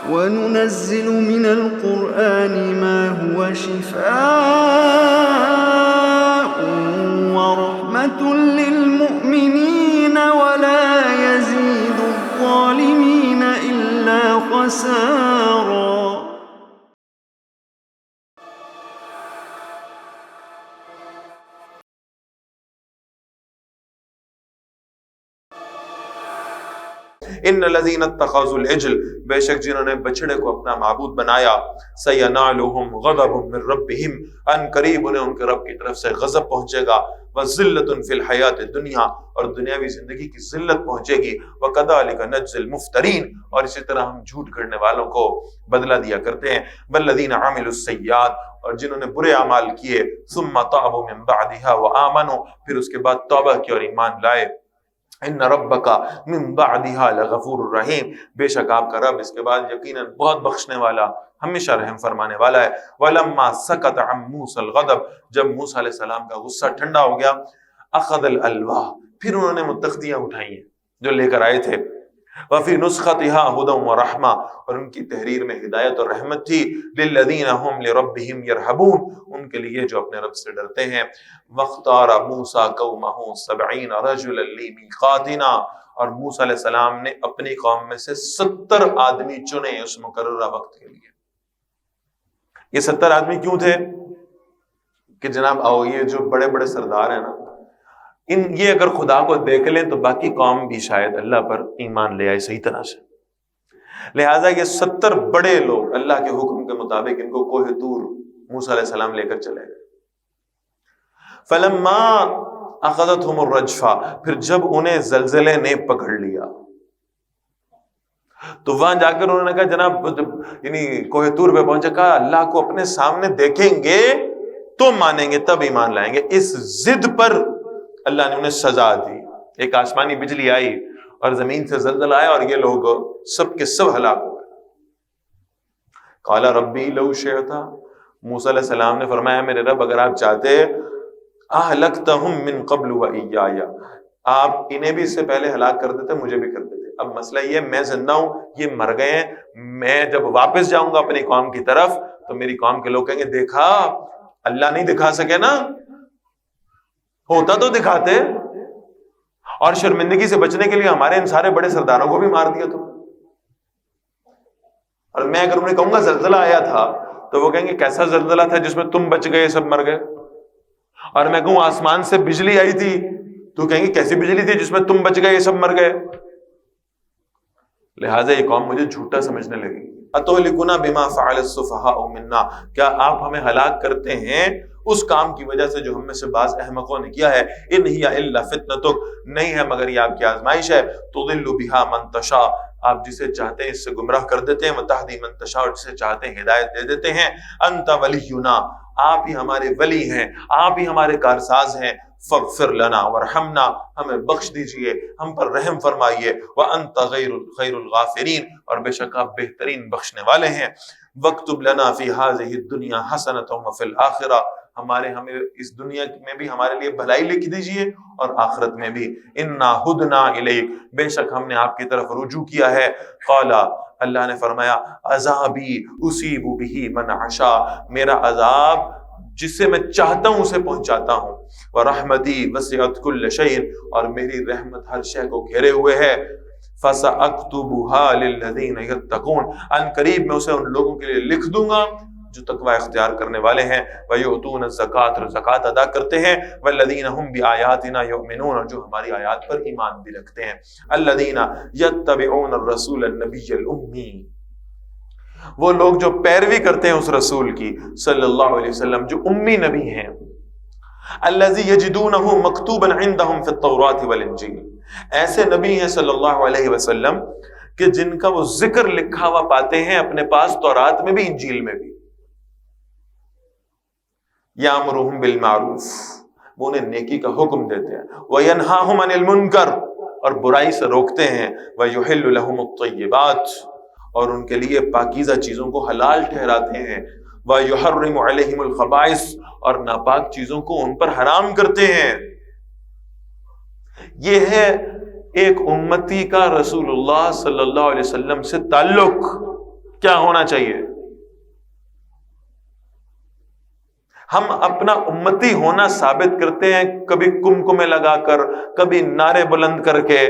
وَنُنَزِّلُ مِنَ الْقُرْآنِ مَا هُوَ شِفَاءٌ وَرَحْمَةٌ لِّلْمُؤْمِنِينَ وَلَا يَزِيدُ الظَّالِمِينَ إِلَّا خَسَارًا. ان الذین اتخذوا العجل، بے شک جنہوں نے بچڑے کو اپنا معبود بنایا، سینالہم غضب من ربہم، ان قریب انہیں ان کے رب کی طرف سے غضب پہنچے گا، وذلۃ فی الحیات الدنیا، اور دنیاوی زندگی کی ذلت پہنچے گی، وکذالک نجزی المفترین، اور اسی طرح ہم جھوٹ گھڑنے والوں کو بدلہ دیا کرتے ہیں، والذین عملوا السیئات، اور جنہوں نے برے اعمال کیے، ثم تابوا من بعدها وآمنوا، پھر اس کے بعد توبہ کی اور ایمان لائے، ان ربک من بعدها لغفور الرحیم، بے شک آپ کا رب اس کے بعد یقیناً بہت بخشنے والا، ہمیشہ رحم فرمانے والا ہے۔ ولما سکت عن موسی الغضب، جب موسیٰ علیہ السلام کا غصہ ٹھنڈا ہو گیا، اخذ الالواح، پھر انہوں نے تختیاں اٹھائی ہیں جو لے کر آئے تھے، وفی نسختها هدى ورحمہ، اور ان کی تحریر میں ہدایت اور رحمت تھی، للذین هم لربهم يرهبون، ان کے لیے جو اپنے رب سے ڈرتے ہیں۔ واختار موسیٰ قومہ 70 رجلا لمیقاتنا، اور موسیٰ علیہ السلام نے اپنی قوم میں سے 70 آدمی چنے اس مقررہ وقت کے لیے۔ یہ 70 آدمی کیوں تھے کہ جناب آؤ، یہ جو بڑے بڑے سردار ہیں نا، یہ اگر خدا کو دیکھ لیں تو باقی قوم بھی شاید اللہ پر ایمان لے آئے صحیح طرح سے، لہٰذا یہ 70 بڑے لوگ اللہ کے حکم کے مطابق ان کو کوہ طور موسیٰ علیہ السلام لے کر چلے گئے۔ فلما اخذتهم الرجفہ، پھر جب انہیں زلزلے نے پکڑ لیا، تو وہاں جا کر انہوں نے کہا جناب، یعنی کوہ طور پہ پہنچے، کہا اللہ کو اپنے سامنے دیکھیں گے تو مانیں گے، تب ایمان لائیں گے۔ اس ضد پر اللہ نے انہیں سزا دی، ایک آسمانی بجلی آئی اور زمین سے زلزلہ آیا اور یہ لوگ سب کے سب ہلاک ہو گئے۔ قال ربی لو شئت، موسیٰ علیہ السلام نے فرمایا میرے رب اگر آپ چاہتے اہلکتہم من قبل وإیایا، آپ انہیں بھی اس سے پہلے ہلاک کر دیتے، مجھے بھی کر دیتے۔ اب مسئلہ یہ ہے میں زندہ ہوں، یہ مر گئے ہیں، میں جب واپس جاؤں گا اپنی قوم کی طرف تو میری قوم کے لوگ کہیں گے دیکھا اللہ نہیں دکھا سکے نا، ہوتا تو دکھاتے، اور شرمندگی سے بچنے کے لیے ہمارے ان سارے بڑے سرداروں کو بھی مار دیا تم۔ اور میں اگر انہیں کہوں گا زلزلہ آیا تھا تو وہ کہیں گے کیسا زلزلہ تھا جس میں تم بچ گئے سب مر گئے، اور میں کہوں آسمان سے بجلی آئی تھی تو کہیں گے کیسی بجلی تھی جس میں تم بچ گئے سب مر گئے۔ لہٰذا یہ قوم مجھے جھوٹا سمجھنے لگی۔ اتہلکنا بما فعل السفہاء منا، کیا آپ ہمیں ہلاک کرتے ہیں اس کام کی وجہ سے جو ہم میں سے بعض احمقوں نے کیا ہے؟ ان ہی الا فتنتک، نہیں ہے مگر یہ آپ کی آزمائش ہے، تضل بها من تشاء، آپ جسے چاہتے ہیں اس سے گمراہ کر دیتے ہیں، وتہدی من تشاء، اور جسے چاہتے ہیں ہدایت دے دیتے ہیں۔ انت ولینا، آپ ہی ہمارے ولی ہیں، آپ ہی ہمارے کارساز ہیں، فاغفر لنا ورحمنا، ہمیں بخش دیجئے، ہم پر رحم فرمائیے، وانت خیر الغافرین، اور بے شک آپ بہترین بخشنے والے ہیں۔ واکتب لنا فی هذه الدنیا حسنۃ وفی الآخرہ، ہمیں اس دنیا میں بھی ہمارے لیے بھلائی لکھ دیجئے اور آخرت میں بھی۔ انا ہدنا الیک، بے شک ہم نے آپ کی طرف رجوع کیا ہے۔ قال، اللہ نے فرمایا عذابی اصیب بہ من اشاء، میرا عذاب جسے میں چاہتا ہوں اسے پہنچاتا ہوں، ورحمتی وسعت کل شیء، اور میری رحمت ہر شے کو گھیرے ہوئے ہے۔ فساکتبها للذین یتقون، ان قریب میں اسے ان لوگوں کے لیے لکھ دوں گا جو تقوی اختیار کرنے والے ہیں، ویؤتون الزکاۃ، اور زکوٰۃ ادا کرتے ہیں، والذین هم بآیاتنا یؤمنون، اور جو ہماری آیات پر ایمان بھی رکھتے ہیں، الذین یتبعون الرسول النبی الامی، وہ لوگ جو پیروی کرتے ہیں اس رسول کی صلی اللہ علیہ وسلم جو امی نبی ہیں، الذی یجدونہ مکتوبا عندہم فی التوراۃ والانجیل، ایسے نبی ہیں صلی اللہ علیہ وسلم کہ جن کا وہ ذکر لکھا ہوا پاتے ہیں اپنے پاس تورات میں بھی انجیل میں بھی۔ یامرہم بالمعروف، وہ انہیں نیکی کا حکم دیتے ہیں، وینہاہم عن المنکر، اور برائی سے روکتے ہیں، ویحل لہم الطیبات، اور ان کے لیے پاکیزہ چیزوں کو حلال ٹھہراتے ہیں، وَيُحَرِّمُ عَلَيْهِمُ الْخَبَائِثَ، اور ناپاک چیزوں کو ان پر حرام کرتے ہیں۔ یہ ہے ایک امتی کا رسول اللہ صلی اللہ علیہ وسلم سے تعلق کیا ہونا چاہیے؟ ہم اپنا امتی ہونا ثابت کرتے ہیں کبھی کمکمے لگا کر، کبھی نعرے بلند کر کے،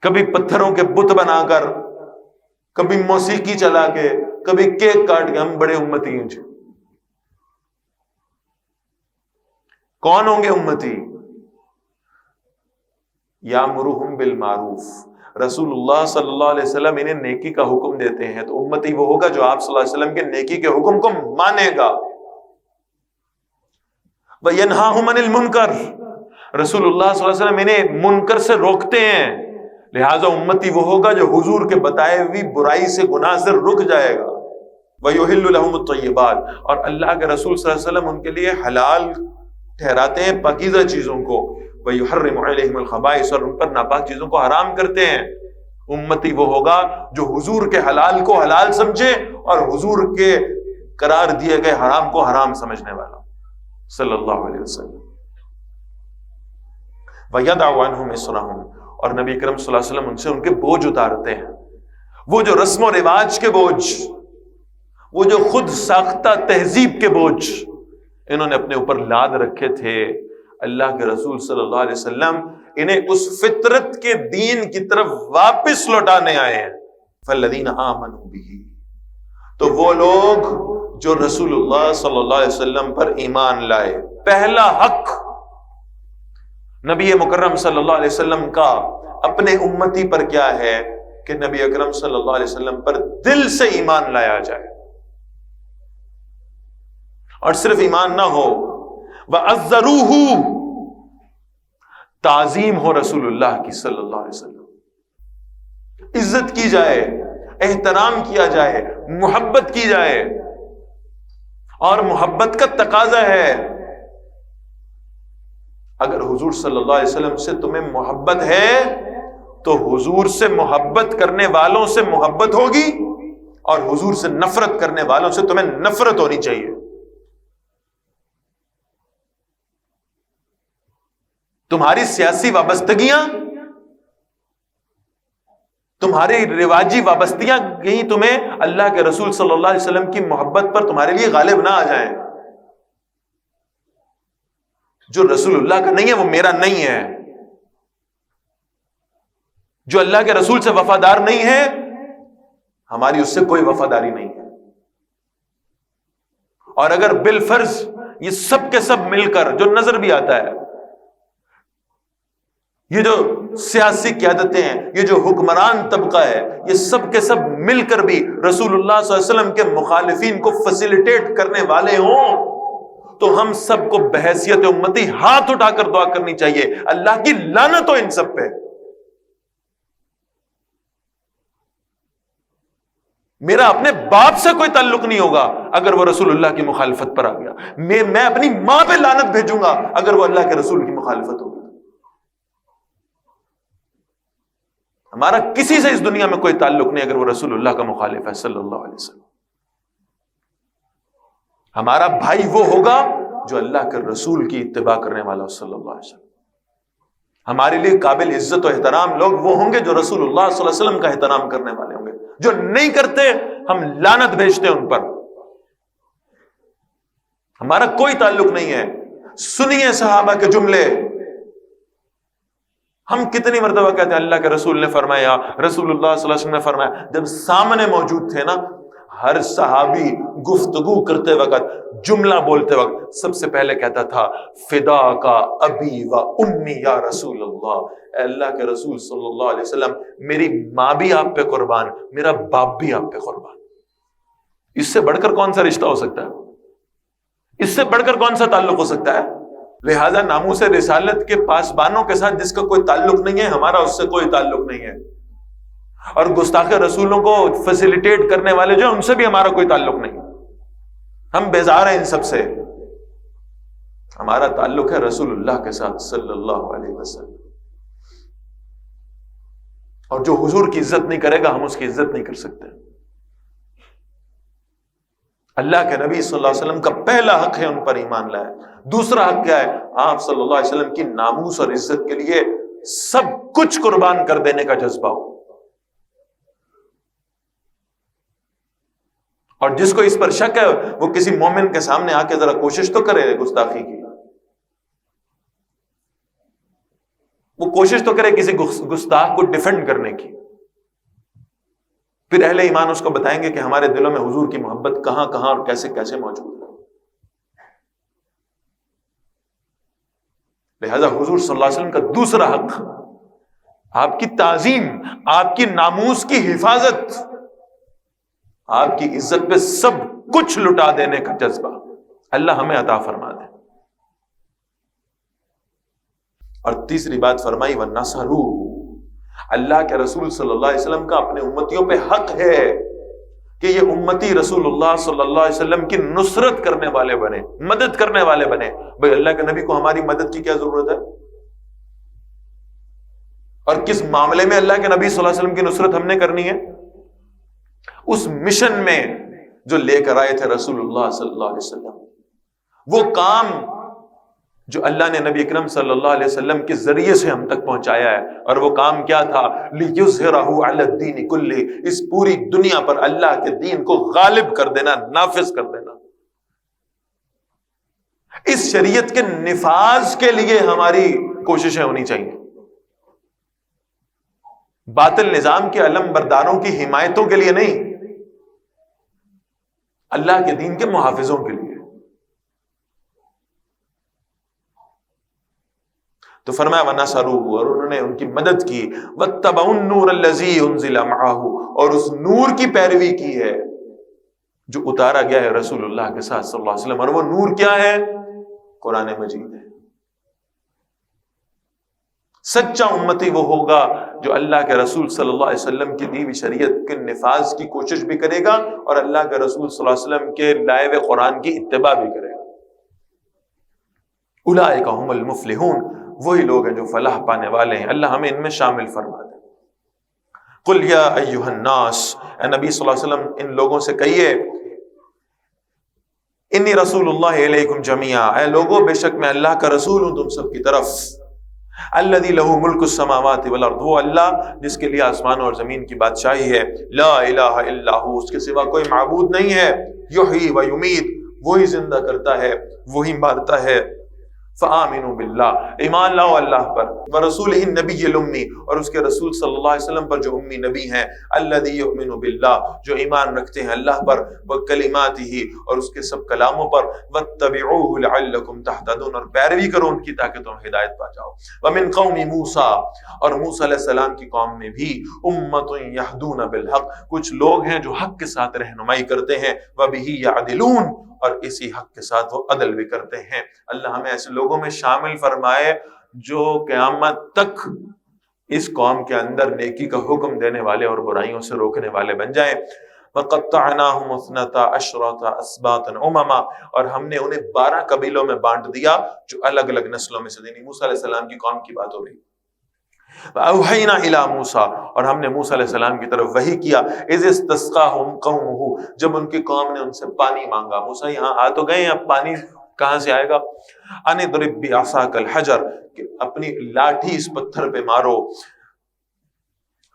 کبھی پتھروں کے بت بنا کر، کبھی موسیقی چلا کے، کبھی کیک کاٹ کے. ہم بڑے امتی ہیں جی. کون ہوں گے امتی؟ یامرہم بالمعروف، رسول اللہ صلی اللہ علیہ وسلم انہیں نیکی کا حکم دیتے ہیں تو امتی وہ ہوگا جو آپ صلی اللہ علیہ وسلم کے نیکی کے حکم کو مانے گا. وَيَنْهَاهُمْ عَنِ الْمُنْكَرِ، رسول اللہ صلی اللہ علیہ وسلم انہیں منکر سے روکتے ہیں، لہٰذا امتی وہ ہوگا جو حضور کے بتائے ہوئی برائی سے، گناہ سے رک جائے گا. وَيُحِلُّ لَهُمُ الطَّيِّبَاتِ، اور اللہ کے رسول صلی اللہ علیہ وسلم ان کے لیے حلال ٹھہراتے ہیں پاکیزہ چیزوں کو. وَيُحَرِّمُ عَلَيْهِمُ الْخَبَائِثَ، اور ان پر ناپاک چیزوں کو حرام کرتے ہیں. امتی وہ ہوگا جو حضور کے حلال کو حلال سمجھے اور حضور کے قرار دیے گئے حرام کو حرام سمجھنے والا صلی اللہ علیہ وسلم. وَيَدَعُ عَنْهُمْ إِصْرَهُمْ، اور نبی کرم صلی اللہ علیہ وسلم ان سے ان کے بوجھ اتارتے ہیں. وہ جو رسم و رواج کے بوجھ، وہ جو خود ساختہ تہذیب کے بوجھ انہوں نے اپنے اوپر لاد رکھے تھے، اللہ کے رسول صلی اللہ علیہ وسلم انہیں اس فطرت کے دین کی طرف واپس لوٹانے آئے ہیں. فَالَّذِينَ آمَنُوا بِهِ، تو وہ لوگ جو رسول اللہ صلی اللہ علیہ وسلم پر ایمان لائے. پہلا حق نبی مکرم صلی اللہ علیہ وسلم کا اپنے امتی پر کیا ہے کہ نبی اکرم صلی اللہ علیہ وسلم پر دل سے ایمان لایا جائے، اور صرف ایمان نہ ہو، وَعَزَّرُوهُ، تعظیم ہو رسول اللہ کی صلی اللہ علیہ وسلم، عزت کی جائے، احترام کیا جائے، محبت کی جائے. اور محبت کا تقاضا ہے، اگر حضور صلی اللہ علیہ وسلم سے تمہیں محبت ہے تو حضور سے محبت کرنے والوں سے محبت ہوگی، اور حضور سے نفرت کرنے والوں سے تمہیں نفرت ہونی چاہیے. تمہاری سیاسی وابستگیاں، تمہاری رواجی وابستیاں کہیں تمہیں اللہ کے رسول صلی اللہ علیہ وسلم کی محبت پر تمہارے لیے غالب نہ آ جائیں. جو رسول اللہ کا نہیں ہے وہ میرا نہیں ہے، جو اللہ کے رسول سے وفادار نہیں ہے ہماری اس سے کوئی وفاداری نہیں ہے. اور اگر بالفرض یہ سب کے سب مل کر، جو نظر بھی آتا ہے، یہ جو سیاسی قیادتیں ہیں، یہ جو حکمران طبقہ ہے، یہ سب کے سب مل کر بھی رسول اللہ صلی اللہ علیہ وسلم کے مخالفین کو فیسیلیٹیٹ کرنے والے ہوں تو ہم سب کو بحیثیت امتی ہاتھ اٹھا کر دعا کرنی چاہیے، اللہ کی لعنت ہو ان سب پہ. میرا اپنے باپ سے کوئی تعلق نہیں ہوگا اگر وہ رسول اللہ کی مخالفت پر آ گیا. میں اپنی ماں پہ لعنت بھیجوں گا اگر وہ اللہ کے رسول کی مخالفت ہوگی. ہمارا کسی سے اس دنیا میں کوئی تعلق نہیں اگر وہ رسول اللہ کا مخالف ہے صلی اللہ علیہ وسلم. ہمارا بھائی وہ ہوگا جو اللہ کے رسول کی اتباع کرنے والا صلی اللہ علیہ وسلم. ہمارے لیے قابل عزت و احترام لوگ وہ ہوں گے جو رسول اللہ صلی اللہ علیہ وسلم کا احترام کرنے والے ہوں گے. جو نہیں کرتے ہم لعنت بھیجتے ان پر. ہمارا کوئی تعلق نہیں ہے. سنیے صحابہ کے جملے. ہم کتنی مرتبہ کہتے ہیں اللہ کے رسول نے فرمایا، رسول اللہ صلی اللہ علیہ وسلم نے فرمایا. جب سامنے موجود تھے نا، ہر صحابی گفتگو کرتے وقت، جملہ بولتے وقت سب سے پہلے کہتا تھا فدا کا ابی و امی یا رسول اللہ. اے اللہ کے رسول صلی اللہ علیہ وسلم، میری ماں بھی آپ پہ قربان، میرا باپ بھی آپ پہ قربان. اس سے بڑھ کر کون سا رشتہ ہو سکتا ہے؟ اس سے بڑھ کر کون سا تعلق ہو سکتا ہے؟ لہذا ناموس رسالت کے پاسبانوں کے ساتھ جس کا کوئی تعلق نہیں ہے، ہمارا اس سے کوئی تعلق نہیں ہے. اور گستاخ رسولوں کو فیسیلیٹیٹ کرنے والے جو ان سے بھی ہمارا کوئی تعلق نہیں. ہم بیزار ہیں ان سب سے. ہمارا تعلق ہے رسول اللہ کے ساتھ صلی اللہ علیہ وسلم. اور جو حضور کی عزت نہیں کرے گا ہم اس کی عزت نہیں کر سکتے. اللہ کے نبی صلی اللہ علیہ وسلم کا پہلا حق ہے ان پر ایمان لائے. دوسرا حق کیا ہے؟ آپ صلی اللہ علیہ وسلم کی ناموس اور عزت کے لیے سب کچھ قربان کر دینے کا جذبہ ہو. اور جس کو اس پر شک ہے وہ کسی مومن کے سامنے آ کے ذرا کوشش تو کرے گستاخی کی، وہ کوشش تو کرے کسی گستاخ کو ڈیفینڈ کرنے کی، پھر اہل ایمان اس کو بتائیں گے کہ ہمارے دلوں میں حضور کی محبت کہاں کہاں اور کیسے کیسے موجود ہے۔ لہذا حضور صلی اللہ علیہ وسلم کا دوسرا حق آپ کی تعظیم، آپ کی ناموس کی حفاظت، آپ کی عزت پہ سب کچھ لٹا دینے کا جذبہ اللہ ہمیں عطا فرما دے۔ اور تیسری بات فرمائی وَالنَّصَرُ، اللہ کے رسول صلی اللہ علیہ وسلم کا اپنے امتیوں پہ حق ہے کہ یہ امتی رسول اللہ صلی اللہ علیہ وسلم کی نصرت کرنے والے بنے، مدد کرنے والے بنے۔ بھئی اللہ کے نبی کو ہماری مدد کی کیا ضرورت ہے؟ اور کس معاملے میں اللہ کے نبی صلی اللہ علیہ وسلم کی نصرت ہم نے کرنی ہے؟ اس مشن میں جو لے کر آئے تھے رسول اللہ صلی اللہ علیہ وسلم، وہ کام جو اللہ نے نبی اکرم صلی اللہ علیہ وسلم کے ذریعے سے ہم تک پہنچایا ہے، اور وہ کام کیا تھا؟ لِيُظْهِرَهُ عَلَى الدِّينِ كُلِّهِ، اس پوری دنیا پر اللہ کے دین کو غالب کر دینا، نافذ کر دینا۔ اس شریعت کے نفاذ کے لیے ہماری کوششیں ہونی چاہیے، باطل نظام کے علم برداروں کی حمایتوں کے لیے نہیں، اللہ کے دین کے محافظوں کے لیے۔ تو فرمایا وَنَصَرُوهُ، اور انہوں نے ان کی مدد کی، وَاتَّبَعُوا النُّورَ الَّذِي أُنزِلَ مَعَهُ، اور اس نور کی پیروی کی ہے جو اتارا گیا ہے رسول اللہ کے ساتھ صلی اللہ علیہ وسلم۔ اور وہ نور کیا ہے؟ قرآن مجید ہے۔ سچا امتی وہ ہوگا جو اللہ کے رسول صلی اللہ علیہ وسلم کی دی ہوئی شریعت کے نفاذ کی کوشش بھی کرے گا اور اللہ کے رسول صلی اللہ علیہ وسلم کے لائے ہوئے قرآن کی اتباع بھی کرے گا۔ اولئک هم المفلحون، وہی لوگ ہیں جو فلاح پانے والے ہیں، اللہ ہمیں ان میں شامل فرما دے۔ قل یا ایھا الناس، اے نبی صلی اللہ علیہ وسلم ان لوگوں سے کہیے، انی رسول اللہ علیکم جمیعا، اے لوگو بے شک میں اللہ کا رسول ہوں تم سب کی طرف۔ الذی لہ ملک السماوات والارض، وہ اللہ جس کے لیے آسمان اور زمین کی بادشاہی ہے، لا الہ الا ہو، اس کے سوا کوئی معبود نہیں ہے، یحیی و یمیت، وہی زندہ کرتا ہے وہی مارتا ہے۔ فآمنوا باللہ، ایمان لاؤ اللہ پر، ورسولہ النبی الامی، اور اس کے رسول صلی اللہ علیہ وسلم پر جو امی نبی ہیں، الذی یؤمن باللہ، جو ایمان رکھتے ہیں اللہ پر، وکلماتہ، اور اس کے سب کلاموں پر، واتبعوہ لعلکم تہتدون، اور پیروی کرو ان کی تاکہ تم ہدایت پا جاؤ۔ ومن قوم موسیٰ، اور موسیٰ علیہ السلام کی قوم میں بھی، امۃ یہدون بالحق، کچھ لوگ ہیں جو حق کے ساتھ رہنمائی کرتے ہیں، وبہ یعدلون، اور اسی حق کے ساتھ وہ عدل بھی کرتے ہیں۔ اللہ ہمیں ایسے لوگوں میں شامل فرمائے جو قیامت تک اس قوم کے اندر نیکی کا حکم دینے والے اور برائیوں سے روکنے والے بن جائیں۔ وَقَطَّعْنَاهُمْ اثْنَتَا عَشْرَةَ أَسْبَاطًا أُمَمًا، اور ہم نے انہیں 12 قبیلوں میں بانٹ دیا جو الگ الگ نسلوں میں سے، یعنی موسیٰ علیہ السلام کی قوم کی بات ہو رہی۔ وَأَوْحَيْنَا إِلَىٰ مُوسَىٰ، اور ہم نے موسیٰ علیہ السلام کی طرف وحی کیا، إِذِ اسْتَسْقَاهُمْ قَوْمُهُ، جب ان کی قوم نے ان سے پانی مانگا۔ موسیٰ یہاں آ تو گئے ہیں، اب پانی کہاں سے آئے گا؟ أَنِ اضْرِب بِعَصَاكَ الْحَجَرَ، کہ اپنی لاٹھی اس پتھر پہ مارو۔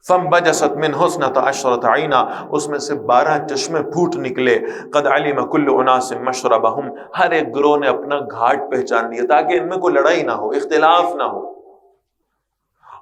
فَانبَجَسَتْ مِنْهُ اثْنَتَا عَشْرَةَ عَيْنًا، اس میں سے 12 چشمے پھوٹ نکلے۔ قَدْ عَلِمَ كُلُّ أُنَاسٍ مَشْرَبَهُمْ، ہر ایک گروہ نے اپنا گھاٹ پہچان لیا تاکہ ان میں کوئی لڑائی نہ ہو، اختلاف نہ ہو۔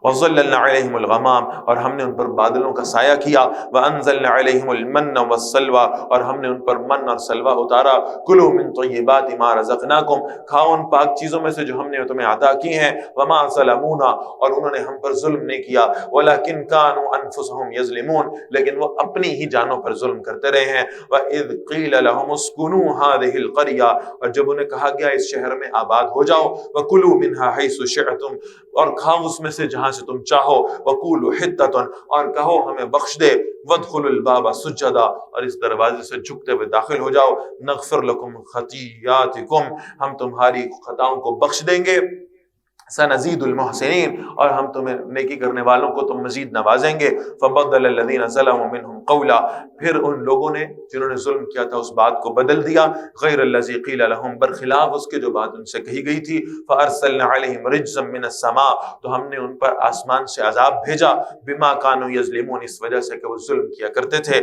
وَظَلَّلْنَا عَلَيْهِمُ الْغَمَامَ، اور ہم نے ان پر بادلوں کا سایہ کیا۔ وَأَنزَلْنَا عَلَيْهِمُ الْمَنَّ وَالسَّلْوَىٰ، اور ہم نے ان پر من اور سلوہ اتارا۔ كُلُوا مِن طَيِّبَاتِ مَا رَزَقْنَاكُمْ، کھاؤ ان پاک چیزوں میں سے جو ہم نے تمہیں عطا کی ہیں۔ وَمَا ظَلَمُونَا، اور انہوں نے ہم پر ظلم نہیں کیا، وَلَكِنْ كَانُوا أَنفُسَهُمْ يَظْلِمُونَ، لیکن وہ اپنی ہی جانوں پر ظلم کرتے رہے ہیں۔ وَإِذْ قِيلَ لَهُمُ اسْكُنُوا هَٰذِهِ الْقَرْيَةَ، اور جب انہیں کہا گیا اس شہر میں آباد ہو جاؤ۔ وَكُلُوا مِنْهَا حَيْثُ شِئْتُمْ، اور کھاؤ اس میں سے جہاں سے تم چاہو۔ وَقُولُوا حِطَّةٌ، اور کہو ہمیں بخش دے۔ وَادْخُلُوا الْبَابَ سُجَّدًا، اور اس دروازے سے جھکتے ہوئے داخل ہو جاؤ۔ نَغْفِرْ لَكُمْ خَطِیَّاتِکُمْ، ہم تمہاری خطاؤں کو بخش دیں گے۔ سنزید المحسنین، اور ہم تمہیں نیکی کرنے والوں کو تم مزید نوازیں گے۔ فبدل الذین ظلموا منہم قولا، پھر ان لوگوں نے جنہوں نے ظلم کیا تھا اس بات کو بدل دیا، غیر الذی قیل لہم، برخلاف اس کے جو بات ان سے کہی گئی تھی۔ فارسلنا علیہم رجزا من السماء، تو ہم نے ان پر آسمان سے عذاب بھیجا، بما کانوا یظلمون، اس وجہ سے کہ وہ ظلم کیا کرتے تھے۔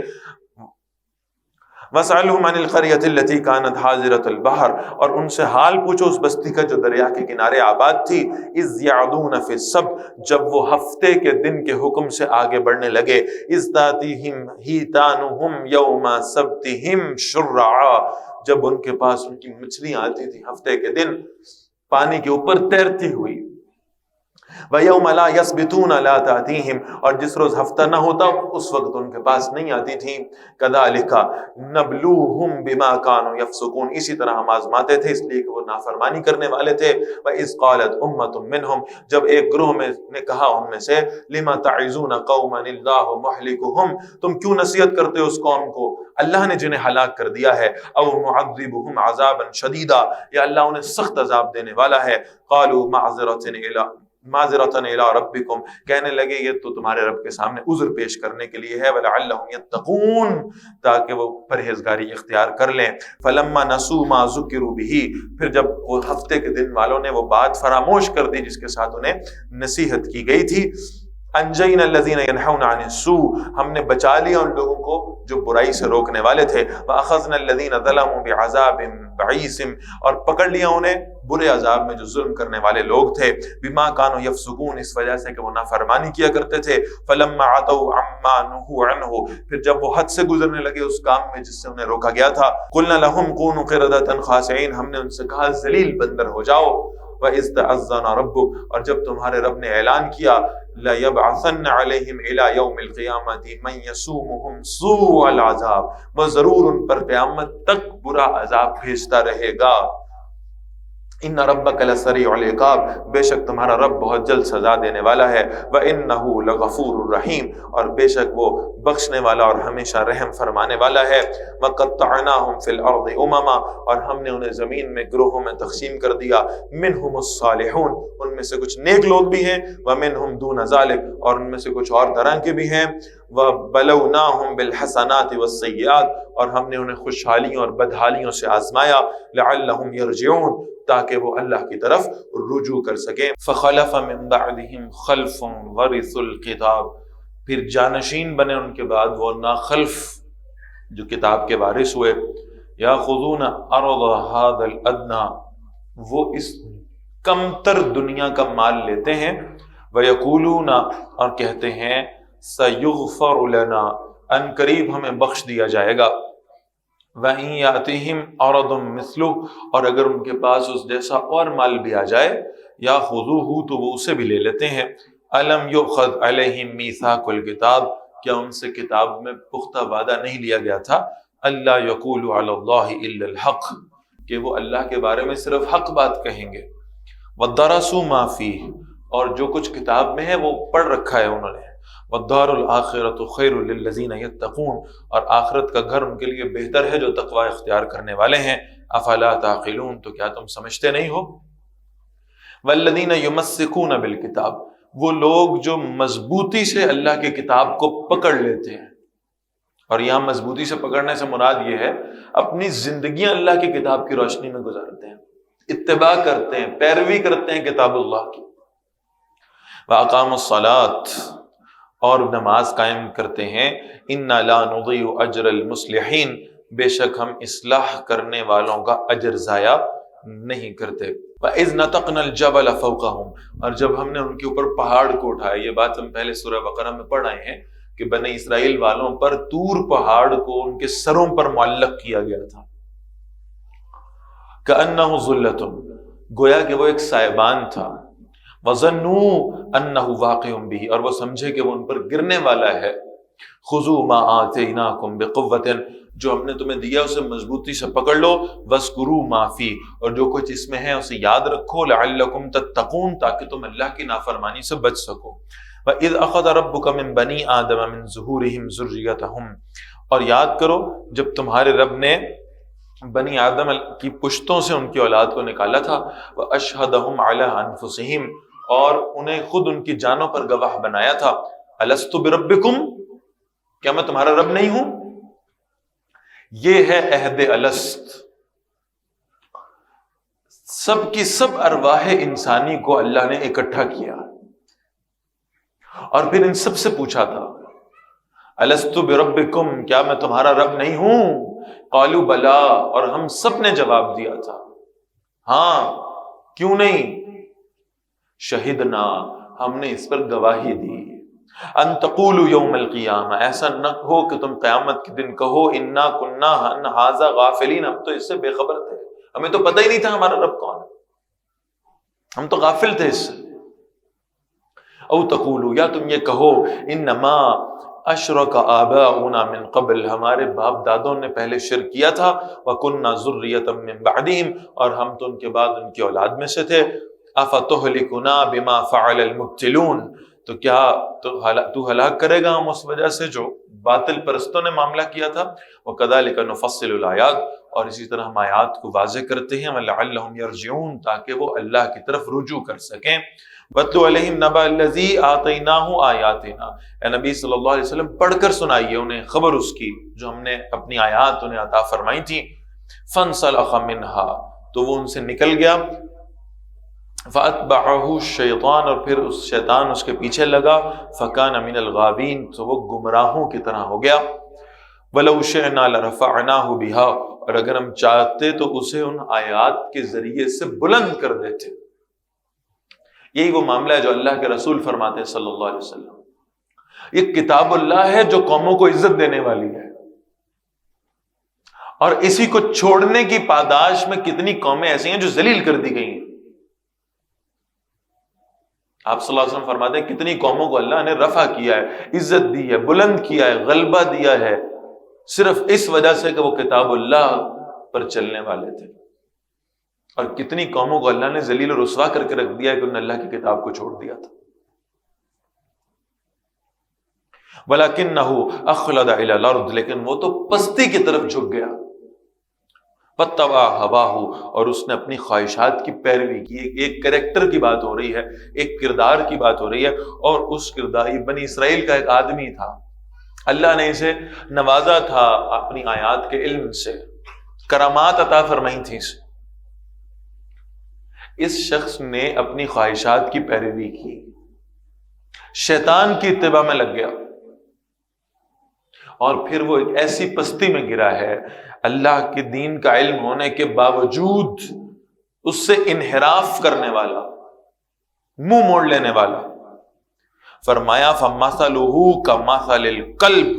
وَاسْأَلْهُمْ عَنِ الْقَرْيَةِ الَّتِي كَانَتْ حَاضِرَةَ الْبَحْرِ، اور ان سے حال پوچھو اس بستی کا جو دریا کے کنارے آباد تھی، اِذْ يَعْدُونَ فِي السَّبْتِ، جب وہ ہفتے کے دن کے حکم سے آگے بڑھنے لگے، اِذْ تَأْتِيهِمْ حِيتَانُهُمْ يَوْمَ سَبْتِهِمْ شُرَّعًا، جب ان کے پاس ان کی مچھلیاں آتی تھی ہفتے کے دن پانی کے اوپر تیرتی ہوئی، وَيَوْمَ لَا يَسْبِتُونَ لَا تَأْتِيهِمْ، اور جس روز ہفتہ نہ ہوتا اس وقت ان کے پاس نہیں آتی تھیں، كَذَلِكَ نَبْلُوهُمْ بِمَا كَانُوا يَفْسُقُونَ، اسی طرح ہم آزماتے تھے اس لیے کہ وہ نافرمانی کرنے والے تھے۔ وَإِذْ قَالَتْ أُمَّةٌ مِّنْهُمْ، جب ایک گروہ میں نے کہا ان میں سے، لِمَ تَعِظُونَ قَوْمًا اللَّهُ مُهْلِكُهُمْ، تم کیوں نصیحت کرتے ہو اس قوم کو اللہ نے جنہیں ہلاک کر دیا ہے، او مُعَذِّبُهُمْ عَذَابًا شَدِيدًا، یا اللہ انہیں سخت عذاب دینے والا ہے، قَالُوا معذرة الى ربکم، کہنے لگے یہ تو تمہارے رب کے سامنے عذر پیش کرنے کے لیے ہے، ولعلهم يتقون، تاکہ وہ پرہیزگاری اختیار کر لیں۔ فلما نسوا ما ذکروا به، پھر جب وہ ہفتے کے دن والوں نے وہ بات فراموش کر دی جس کے ساتھ انہیں نصیحت کی گئی تھی، انجینا الذین ینہون عن السوء، ہم نے بچا لیا ان لوگوں کو جو برائی سے روکنے والے تھے، واخذنا الذین ظلموا بعذاب بعیس، اور پکڑ لیا انہیں برے عذاب میں جو ظلم کرنے والے لوگ تھے، بما کانوا یفسقون، اس وجہ سے کہ وہ نافرمانی کیا کرتے تھے، فلما عتوا عما نهوا عنہ، پھر جب وہ حد سے گزرنے لگے اس کام میں جس سے انہیں روکا گیا تھا، قلنا لهم كونوا قردة خاسئین، ہم نے ان سے کہا ذلیل بندر ہو جاؤ، وَإِذْ تَأَذَّنَ رَبُّكَ، اور جب تمہارے رب نے اعلان کیا، لَيَبْعَثَنَّ عَلَيْهِمْ إِلَى يَوْمِ الْقِيَامَةِ مَنْ يَسُومُهُمْ سُوءَ الْعَذَابِ، وہ ضرور ان پر قیامت تک برا عذاب بھیجتا رہے گا۔ ان ربک لسریع العقاب، بے شک تمہارا رب بہت جلد سزا دینے والا ہے، وانہ لغفور الرحیم، اور بے شک وہ بخشنے والا اور ہمیشہ رحم فرمانے والا ہے۔ وقطعناہم فی الارض امما، اور ہم نے انہیں زمین میں گروہوں میں تقسیم کر دیا، منہم الصالحون، ان میں سے کچھ نیک لوگ بھی ہیں، ومنہم دون ذلک، اور ان میں سے کچھ اور طرح کے بھی ہیں، وبلوناہم بالحسنات والسیئات، اور ہم نے انہیں خوشحالیوں اور بدحالیوں سے آزمایا، لعلہم یرجعون، تاکہ وہ اللہ کی طرف رجوع کر سکیں۔ فخلف من بعدهم خلف ورثوا الکتاب، پھر جانشین بنے ان کے بعد وہ ناخلف جو کتاب کے وارث ہوئے، یاخذون عرض هذا الادنى، وہ اس کمتر دنیا کا مال لیتے ہیں، ویقولون، اور کہتے ہیں، سیغفر لنا، ان قریب ہمیں بخش دیا جائے گا، وَإِن يَأْتِهِمْ عَرَضٌ مِثْلُهُ، اور اگر ان کے پاس اس جیسا اور مال بھی آ جائے، یا خُذُوهُ، تو وہ اسے بھی لے لیتے ہیں۔ أَلَمْ يُؤْخَذْ عَلَيْهِمْ مِيثَاقُ الْكِتَابِ، کیا ان سے کتاب میں پختہ وعدہ نہیں لیا گیا تھا، أَلَّا يَقُولُوا عَلَى اللَّهِ إِلَّا الْحَقَّ، کہ وہ اللہ کے بارے میں صرف حق بات کہیں گے، وَدَرَسُوا مَا فِيهِ، اور جو کچھ کتاب میں ہے وہ پڑھ رکھا ہے انہوں نے، والدار الآخرۃ خیر للذین یتقون، اور آخرت کا گھر ان کے لیے بہتر ہے جو تقوی اختیار کرنے والے ہیں، افلا تعقلون، تو کیا تم سمجھتے نہیں ہو؟ والذین یمسکون بالکتاب، وہ لوگ جو مضبوطی سے اللہ کی کتاب کو پکڑ لیتے ہیں، اور یہاں مضبوطی سے پکڑنے سے مراد یہ ہے اپنی زندگیاں اللہ کی کتاب کی روشنی میں گزارتے ہیں، اتباع کرتے ہیں، پیروی کرتے ہیں کتاب اللہ کی، وَأَقَامُوا الصَّلَاةَ، اور نماز قائم کرتے ہیں، اِنَّا لَا نُضِيعُ أَجْرَ الْمُصْلِحِينَ، بے شک ہم اصلاح کرنے والوں کا اجر ضائع نہیں کرتے۔ وَإِذْ نَتَقْنَا الْجَبَلَ فَوْقَهُمْ، اور جب ہم نے ان کے اوپر پہاڑ کو اٹھایا، یہ بات ہم پہلے سورہ بقرہ میں پڑھ آئے ہیں کہ بنی اسرائیل والوں پر طور پہاڑ کو ان کے سروں پر معلق کیا گیا تھا، كَأَنَّهُ ظُلَّةٌ، گویا کہ وہ ایک سائبان تھا، وَظَنُّوا أَنَّهُ وَاقِعٌ بِهِ، اور وہ سمجھے کہ وہ ان پر گرنے والا ہے، خُذُوا مَا آتَيْنَاكُمْ بِقُوَّةٍ، جو ہم نے تمہیں دیا اسے مضبوطی سے پکڑ لو، وَاذْكُرُوا مَا فِيهِ، اور جو کچھ اس میں ہے اسے یاد رکھو، لَعَلَّكُمْ تَتَّقُونَ، تاکہ تم اللہ کی نافرمانی سے بچ سکو۔ وَإِذْ أَخَذَ رَبُّكَ مِنْ بَنِي آدَمَ مِنْ ظُهُورِهِمْ ذُرِّيَّتَهُمْ، اور یاد کرو جب تمہارے رب نے بنی آدم کی پشتوں سے ان کی اولاد کو نکالا تھا، وَأَشْهَدَهُمْ عَلَىٰ أَنفُسِهِمْ، اور انہیں خود ان کی جانوں پر گواہ بنایا تھا، أَلَسْتُ بِرَبِّكُمْ، کیا میں تمہارا رب نہیں ہوں؟ یہ ہے عہد الست، سب کی سب ارواح انسانی کو اللہ نے اکٹھا کیا اور پھر ان سب سے پوچھا تھا، أَلَسْتُ بِرَبِّكُمْ، کیا میں تمہارا رب نہیں ہوں؟ قالوا بلا، اور ہم سب نے جواب دیا تھا ہاں کیوں نہیں، شہدنا، ہم نے اس پر گواہی دی، ان تقولوا یوم القیامہ، ایسا نہ ہو کہ تم قیامت کے دن کہو انا کننا عن ھذا غافلین، ہم تو اس سے بے خبر تھے، ہمیں تو پتہ ہی نہیں تھا ہمارا رب کون ہے، ہم تو غافل تھے اس سے۔ او تقولوا، یا تم یہ کہو انما اشرک آباؤنا من قبل، ہمارے باپ دادوں نے پہلے شرک کیا تھا، وکننا ذریۃ من بعدہم، اور ہم تو ان کے بعد ان کی اولاد میں سے تھے، افتہلکنا بما فعل المبتلون، تو کیا تو ہلاک کرے گا ہم اس وجہ سے جو باطل پرستوں نے معاملہ کیا تھا، وکذالک نفصل الآیات، اور اسی طرح ہم آیات کو واضح کرتے ہیں، ولعلہم یرجعون، تاکہ وہ اللہ کی طرف رجوع کر سکیں۔ وَاتْلُ عَلَيْهِمْ نَبَأَ الَّذِي آتَيْنَاهُ آیَاتِنَا، اے نبی صلی اللہ علیہ وسلم پڑھ کر سنائیے انہیں خبر اس کی جو ہم نے اپنی آیات انہیں عطا فرمائی تھی، فَانْسَلَخَ مِنْهَا، تو وہ ان سے نکل گیا، فَأَتْبَعَهُ الشَّيْطَانُ، اور پھر اس شیطان اس کے پیچھے لگا، فَكَانَ مِنَ الْغَاوِينَ، تو وہ گمراہوں کی طرح ہو گیا، وَلَوْ شِئْنَا لَرَفَعْنَاهُ بِهَا، اور اگر ہم چاہتے تو اسے ان آیات کے ذریعے سے بلند کر دیتے۔ یہی وہ معاملہ ہے جو اللہ کے رسول فرماتے ہیں صلی اللہ علیہ وسلم، یہ کتاب اللہ ہے جو قوموں کو عزت دینے والی ہے، اور اسی کو چھوڑنے کی پاداش میں کتنی قومیں ایسی ہیں جو ذلیل کر دی گئی ہیں۔ آپ صلی اللہ علیہ وسلم فرماتے ہیں کتنی قوموں کو اللہ نے رفع کیا ہے، عزت دی ہے، بلند کیا ہے، غلبہ دیا ہے، صرف اس وجہ سے کہ وہ کتاب اللہ پر چلنے والے تھے، اور کتنی قوموں کو اللہ نے ذلیل و رسوا کر کے رکھ دیا ہے کہ انہوں نے اللہ کی کتاب کو چھوڑ دیا تھا۔ وَلَكِنَّهُ أَخْلَدَ إِلَى الْأَرْضِ، لیکن وہ تو پستی کی طرف جھک گیا، فَاتَّبَعَ هَوَاهُ، اور اس نے اپنی خواہشات کی پیروی کی۔ ایک کریکٹر کی بات ہو رہی ہے، ایک کردار کی بات ہو رہی ہے، اور اس کردار یہ بنی اسرائیل کا ایک آدمی تھا، اللہ نے اسے نوازا تھا اپنی آیات کے علم سے، کرامات عطا فرمائی تھی اسے، اس شخص نے اپنی خواہشات کی پیروی کی، شیطان کی اتباع میں لگ گیا، اور پھر وہ ایک ایسی پستی میں گرا ہے، اللہ کے دین کا علم ہونے کے باوجود اس سے انحراف کرنے والا، منہ موڑ لینے والا۔ فرمایا فَمَثَلُهُ كَمَثَلِ الْكَلْبِ،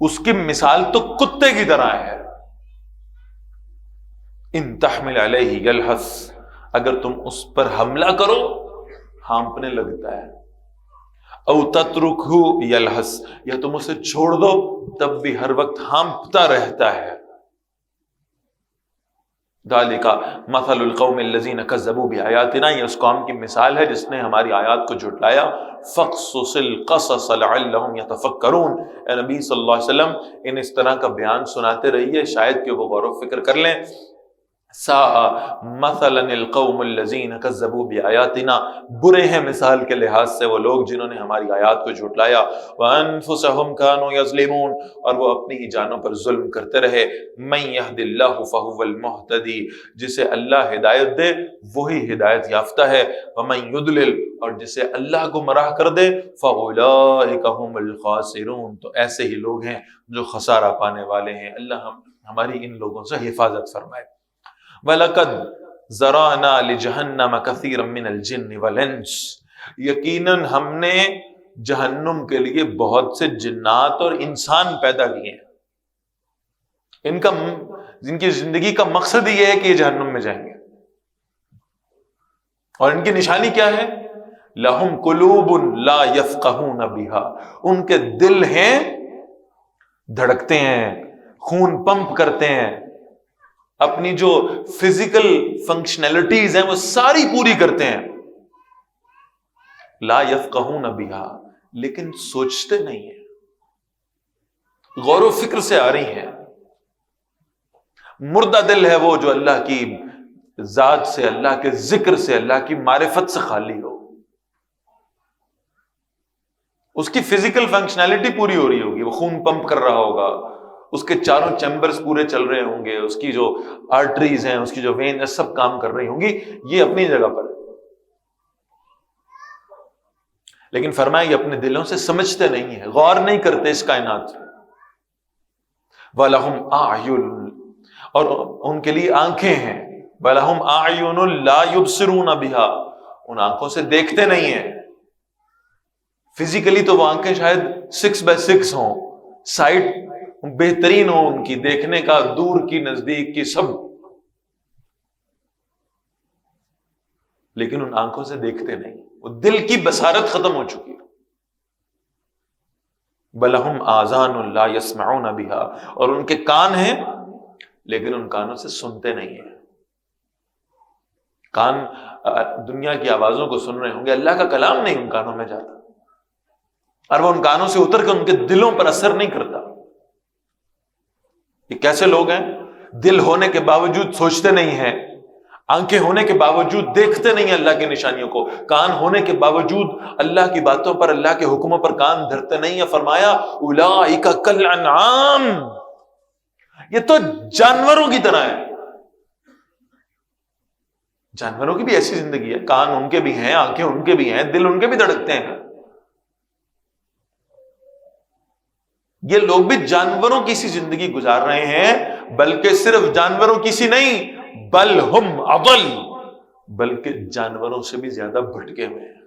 اس کی مثال تو کتے کی طرح ہے، ان تحمل علیہ یلہث، اگر تم اس پر حملہ کرو ہانپنے لگتا ہے، او تترکہ یلہث، یا تم اسے چھوڑ دو تب بھی ہر وقت ہانپتا رہتا ہے۔ ذالک مثل القوم الذین کذبوا بآیاتنا، یہ اس قوم کی مثال ہے جس نے ہماری آیات کو جھٹلایا۔ فاقصص القصص لعلہم یتفکرون، اے نبی صلی اللہ علیہ وسلم ان اس طرح کا بیان سناتے رہیے شاید کہ وہ غور و فکر کر لیں۔ ساء مثلا القوم الذین کذبوا بآیاتنا، برے ہیں مثال کے لحاظ سے وہ لوگ جنہوں نے ہماری آیات کو جھٹلایا، وانفسہم کانوا یظلمون، اور وہ اپنی ہی جانوں پر ظلم کرتے رہے۔ من یہد اللہ فہو المہتدی، جسے اللہ ہدایت دے وہی ہدایت یافتہ ہے، ومن یضلل، اور جسے اللہ گمراہ کر دے فاولئک هم الخاسرون، تو ایسے ہی لوگ ہیں جو خسارہ پانے والے ہیں۔ اللہ ہماری ان لوگوں سے حفاظت فرمائے۔ وَلَقَدْ ذَرَأْنَا لِجَهَنَّمَ كَثِيرًا مِنَ الْجِنِّ وَالْإِنسِ، یقیناً ہم نے جہنم کے لیے بہت سے جنات اور انسان پیدا کیے ہیں، ان کی زندگی کا مقصد یہ ہے کہ یہ جہنم میں جائیں گے، اور ان کی نشانی کیا ہے؟ لَهُمْ قُلُوبٌ لَا يَفْقَهُونَ بِهَا، ان کے دل ہیں، دھڑکتے ہیں، خون پمپ کرتے ہیں، اپنی جو فزیکل فنکشنلٹیز ہیں وہ ساری پوری کرتے ہیں، لا یفقہون بہا، لیکن سوچتے نہیں ہیں، غور و فکر سے آ رہی ہیں۔ مردہ دل ہے وہ جو اللہ کی ذات سے، اللہ کے ذکر سے، اللہ کی معرفت سے خالی ہو، اس کی فزیکل فنکشنلٹی پوری ہو رہی ہوگی، وہ خون پمپ کر رہا ہوگا، اس کے چاروں چیمبرز پورے چل رہے ہوں گے، اس کی جو آرٹریز ہیں، اس کی جو وین ہے، سب کام کر رہی ہوں گی، یہ اپنی جگہ پر ہے، لیکن فرمایا یہ اپنے دلوں سے سمجھتے نہیں ہیں، غور نہیں کرتے اس کائنات۔ وَلَهُمْ أَعْيُنٌ، اور ان کے لیے آنکھیں ہیں، وَلَهُمْ أَعْيُنٌ لَا يُبْصِرُونَ بِهَا، ان آنکھوں سے دیکھتے نہیں ہیں۔ فزیکلی تو وہ آنکھیں شاید 6x6 ہوں، سائٹ بہترین ہو ان کی، دیکھنے کا، دور کی نزدیک کی سب، لیکن ان آنکھوں سے دیکھتے نہیں، وہ دل کی بصارت ختم ہو چکی ہے۔ بَلَهُمْ آذَانٌ لَا يَسْمَعُونَ بِهَا، اور ان کے کان ہیں لیکن ان کانوں سے سنتے نہیں ہیں۔ کان دنیا کی آوازوں کو سن رہے ہوں گے، اللہ کا کلام نہیں ان کانوں میں جاتا، اور وہ ان کانوں سے اتر کر ان کے دلوں پر اثر نہیں کرتا۔ یہ کیسے لوگ ہیں؟ دل ہونے کے باوجود سوچتے نہیں ہیں، آنکھیں ہونے کے باوجود دیکھتے نہیں ہیں اللہ کی نشانیوں کو، کان ہونے کے باوجود اللہ کی باتوں پر، اللہ کے حکموں پر کان دھرتے نہیں ہیں۔ فرمایا اولئک کالانعام، یہ تو جانوروں کی طرح ہے۔ جانوروں کی بھی ایسی زندگی ہے، کان ان کے بھی ہیں، آنکھیں ان کے بھی ہیں، دل ان کے بھی دھڑکتے ہیں۔ یہ لوگ بھی جانوروں کی سی زندگی گزار رہے ہیں، بلکہ صرف جانوروں کی سی نہیں، بل ہم اضل، بلکہ جانوروں سے بھی زیادہ بھٹکے ہوئے ہیں۔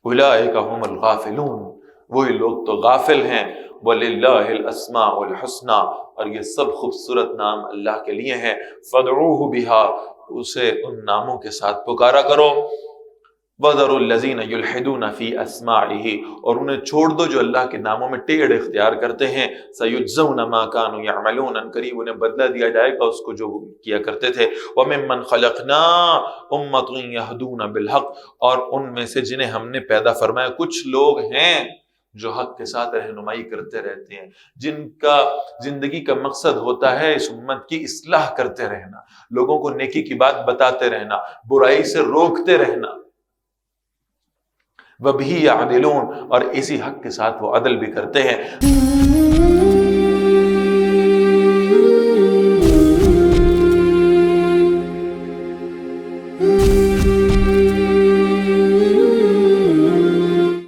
اولئک هم الغافلون، وہی لوگ تو غافل ہیں۔ وَلِلَّهِ الْأَسْمَاءُ الْحُسْنَى، اور یہ سب خوبصورت نام اللہ کے لیے ہیں۔ فَادْعُوهُ بِهَا، اسے ان ناموں کے ساتھ پکارا کرو۔ وَذَرُوا الَّذِينَ يُلْحِدُونَ فِي أَسْمَاعِهِ، اور انہیں چھوڑ دو جو اللہ کے ناموں میں ٹیڑھ اختیار کرتے ہیں۔ سَيُجْزَوْنَ مَا كَانُوا يَعْمَلُونَ، قریب انہیں بدلہ دیا جائے گا اس کو جو وہ کیا کرتے تھے۔ وَمِمَّنْ خَلَقْنَا أُمَّةٌ يَهْدُونَ بِالْحَقِّ، اور ان میں سے جنہیں ہم نے پیدا فرمایا کچھ لوگ ہیں جو حق کے ساتھ رہنمائی کرتے رہتے ہیں، جن کا زندگی کا مقصد ہوتا ہے اس امت کی اصلاح کرتے رہنا، لوگوں کو نیکی کی بات بتاتے رہنا، برائی سے روکتے رہنا۔ وَبِهِ يَعْدِلُونَ، اور اسی حق کے ساتھ وہ عدل بھی کرتے ہیں۔